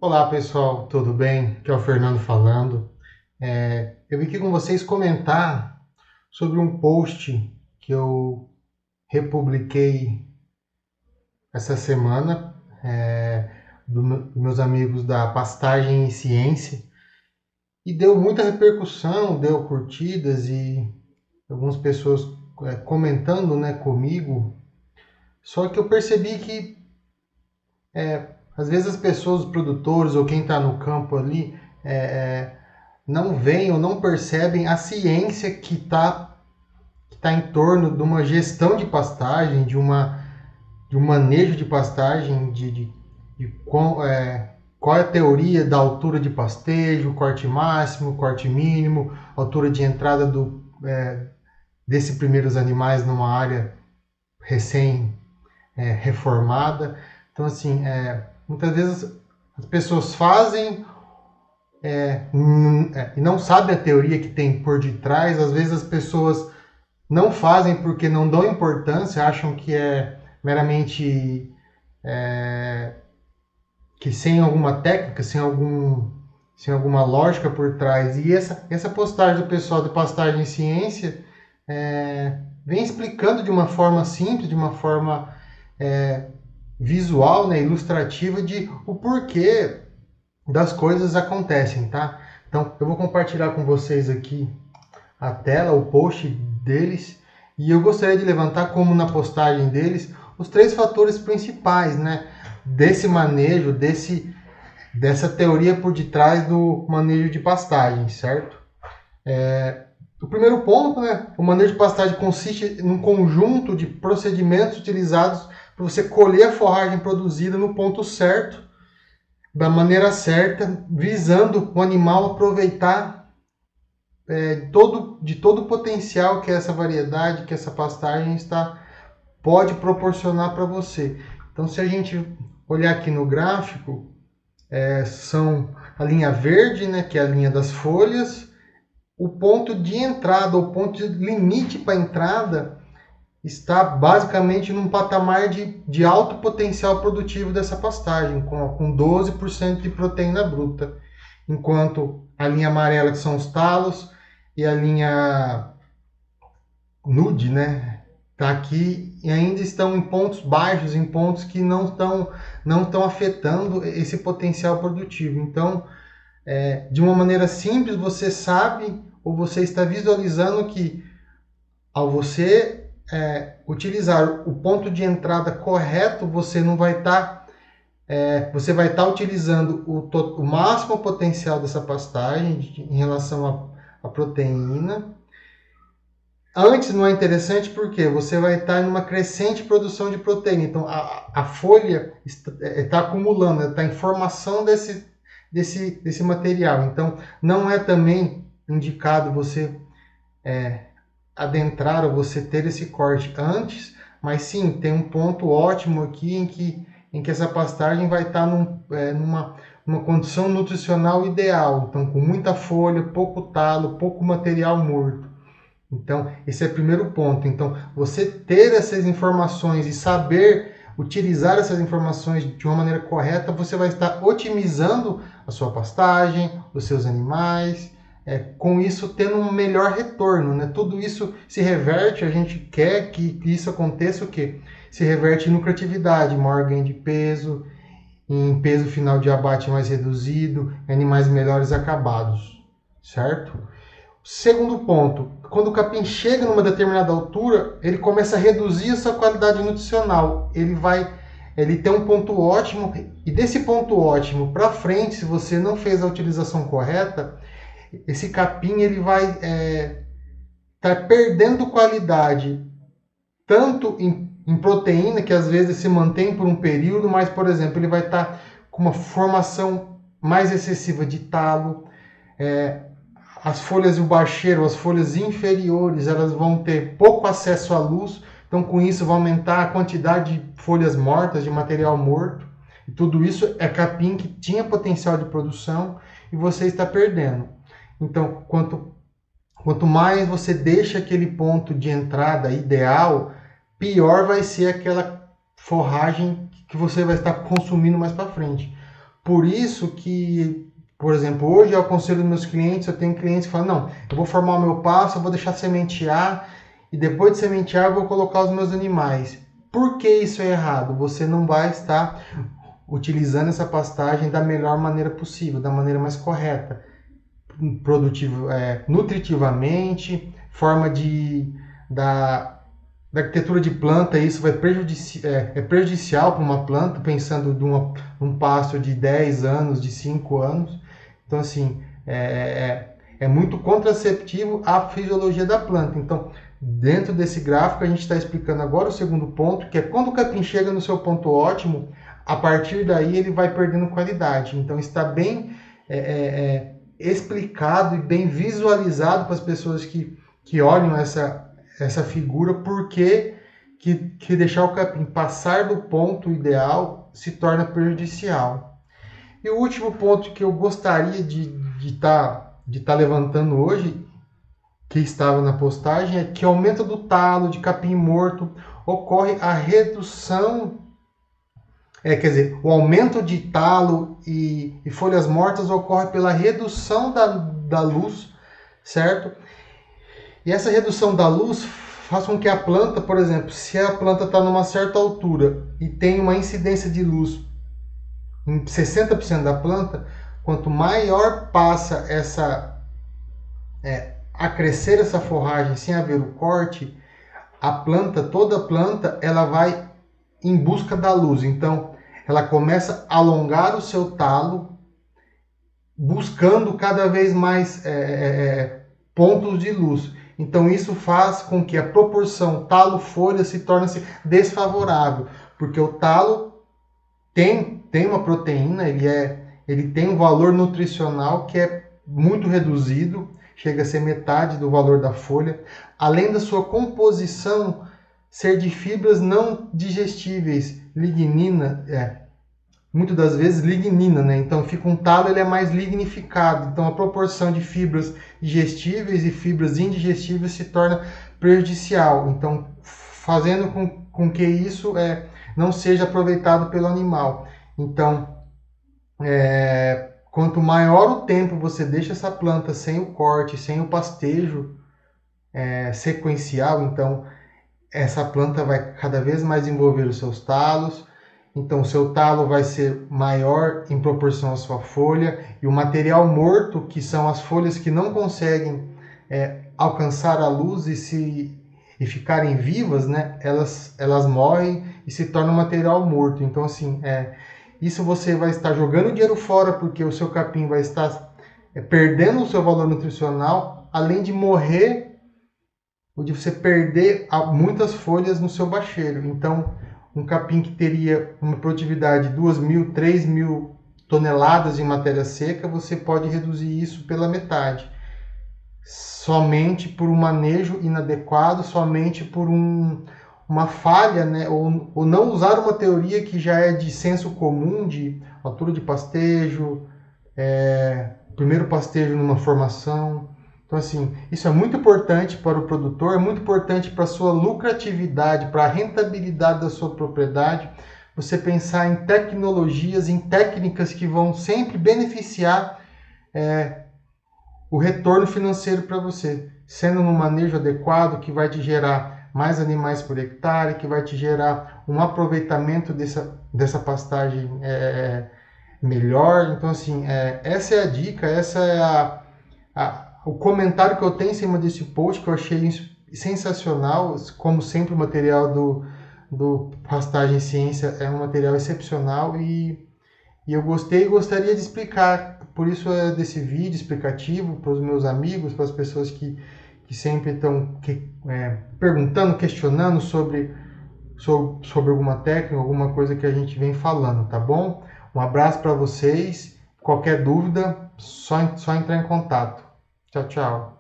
Olá pessoal, tudo bem? Aqui é o Fernando falando. Eu vim aqui com vocês comentar sobre um post que eu republiquei essa semana dos meus amigos da Pastagem e Ciência e deu muita repercussão, deu curtidas e algumas pessoas comentando, né, comigo. Só que eu percebi que às vezes as pessoas, os produtores ou quem está no campo ali, não veem ou não percebem a ciência que tá em torno de uma gestão de pastagem, de um manejo de pastagem, de qual é a teoria da altura de pastejo, corte máximo, corte mínimo, altura de entrada desse primeiros animais numa área recém reformada. Então, assim, muitas vezes as pessoas fazem e não sabem a teoria que tem por detrás. Às vezes as pessoas não fazem porque não dão importância, acham que é meramente que sem alguma técnica, sem alguma lógica por trás. E essa postagem do pessoal de Pastagem e Ciência vem explicando de uma forma simples, de uma forma visual, né, ilustrativa, de o porquê das coisas acontecem, tá? Então, eu vou compartilhar com vocês aqui a tela, o post deles, e eu gostaria de levantar, como na postagem deles, os três fatores principais, né, desse manejo, dessa teoria por detrás do manejo de pastagem, certo? O primeiro ponto, né, o manejo de pastagem consiste em um conjunto de procedimentos utilizados para você colher a forragem produzida no ponto certo, da maneira certa, visando o animal aproveitar de todo o potencial que essa variedade, que essa pastagem pode proporcionar para você. Então, se a gente olhar aqui no gráfico, são a linha verde, né, que é a linha das folhas, o ponto de entrada, o ponto de limite para entrada está basicamente num patamar de alto potencial produtivo dessa pastagem, com 12% de proteína bruta, enquanto a linha amarela, que são os talos, e a linha nude, né, tá aqui e ainda estão em pontos baixos, em pontos que não estão afetando esse potencial produtivo. Então, de uma maneira simples, você sabe ou você está visualizando que ao você utilizar o ponto de entrada correto, você não vai estar você vai estar utilizando o máximo potencial dessa pastagem em relação à proteína. Antes não é interessante porque você vai estar em uma crescente produção de proteína. Então a folha está acumulando, está em formação desse material. Então não é também indicado você adentrar ou você ter esse corte antes, mas sim, tem um ponto ótimo aqui em que essa pastagem vai estar numa condição nutricional ideal. Então, com muita folha, pouco talo, pouco material morto. Então, esse é o primeiro ponto. Então, você ter essas informações e saber utilizar essas informações de uma maneira correta, você vai estar otimizando a sua pastagem, os seus animais, com isso tendo um melhor retorno, né? Tudo isso se reverte, a gente quer que isso aconteça o quê? Se reverte em lucratividade, maior ganho de peso, em peso final de abate mais reduzido, animais melhores acabados, certo? Segundo ponto, quando o capim chega numa determinada altura, ele começa a reduzir a sua qualidade nutricional. Ele tem um ponto ótimo, e desse ponto ótimo para frente, se você não fez a utilização correta, esse capim ele vai estar perdendo qualidade, tanto em proteína, que às vezes se mantém por um período, mas, por exemplo, ele vai estar com uma formação mais excessiva de talo, as folhas do bacheiro, as folhas inferiores, elas vão ter pouco acesso à luz, então com isso vai aumentar a quantidade de folhas mortas, de material morto, e tudo isso é capim que tinha potencial de produção e você está perdendo. Então, quanto mais você deixa aquele ponto de entrada ideal, pior vai ser aquela forragem que você vai estar consumindo mais para frente. por isso que, por exemplo, hoje eu aconselho meus clientes, eu tenho clientes que falam, não, eu vou formar o meu pasto, eu vou deixar sementear, e depois de sementear eu vou colocar os meus animais. Por que isso é errado? Você não vai estar utilizando essa pastagem da melhor maneira possível, da maneira mais correta. Nutritivamente, forma da arquitetura de planta, isso vai prejudicial para uma planta, pensando um pasto de 10 anos, de 5 anos. Então, assim, é muito contraceptivo à fisiologia da planta. Então, dentro desse gráfico, a gente está explicando agora o segundo ponto, que é quando o capim chega no seu ponto ótimo, a partir daí ele vai perdendo qualidade. Então, está bem explicado e bem visualizado para as pessoas que olham essa figura, porque que deixar o capim passar do ponto ideal se torna prejudicial. E o último ponto que eu gostaria de estar levantando hoje, que estava na postagem, é que aumento do talo de capim morto ocorre a redução, o aumento de talo e folhas mortas ocorre pela redução da luz, certo? E essa redução da luz faz com que a planta, por exemplo, se a planta está numa certa altura e tem uma incidência de luz em 60% da planta, quanto maior passa a crescer essa forragem sem haver o corte, toda a planta, ela vai em busca da luz. Então, ela começa a alongar o seu talo, buscando cada vez mais pontos de luz. Então, isso faz com que a proporção talo-folha se torne desfavorável, porque o talo tem uma proteína, ele tem um valor nutricional que é muito reduzido, chega a ser metade do valor da folha, além da sua composição ser de fibras não digestíveis, lignina, muitas das vezes lignina, né? Então fica um talo, ele é mais lignificado, então a proporção de fibras digestíveis e fibras indigestíveis se torna prejudicial, então fazendo com que isso não seja aproveitado pelo animal. Então, quanto maior o tempo você deixa essa planta sem o corte, sem o pastejo sequencial, então essa planta vai cada vez mais envolver os seus talos, então o seu talo vai ser maior em proporção à sua folha, e o material morto, que são as folhas que não conseguem alcançar a luz e ficarem vivas, né, elas morrem e se tornam material morto. Então, assim, isso você vai estar jogando dinheiro fora, porque o seu capim vai estar perdendo o seu valor nutricional, além de morrer, ou de você perder muitas folhas no seu bacheiro. Então, um capim que teria uma produtividade de 2.000, 3.000 toneladas de matéria seca, você pode reduzir isso pela metade. Somente por um manejo inadequado, somente por uma falha, né? ou não usar uma teoria que já é de senso comum, de altura de pastejo, primeiro pastejo numa formação. Então, assim, isso é muito importante para o produtor, é muito importante para a sua lucratividade, para a rentabilidade da sua propriedade, você pensar em tecnologias, em técnicas que vão sempre beneficiar o retorno financeiro para você, sendo no manejo adequado, que vai te gerar mais animais por hectare, que vai te gerar um aproveitamento dessa pastagem melhor. Então, assim, essa é a dica, essa é o comentário que eu tenho em cima desse post, que eu achei sensacional. Como sempre, o material do Pastagem Ciência é um material excepcional e eu gostei e gostaria de explicar. Por isso desse vídeo explicativo para os meus amigos, para as pessoas que sempre estão perguntando, questionando sobre alguma técnica, alguma coisa que a gente vem falando, tá bom? Um abraço para vocês. Qualquer dúvida, só entrar em contato. Tchau, tchau.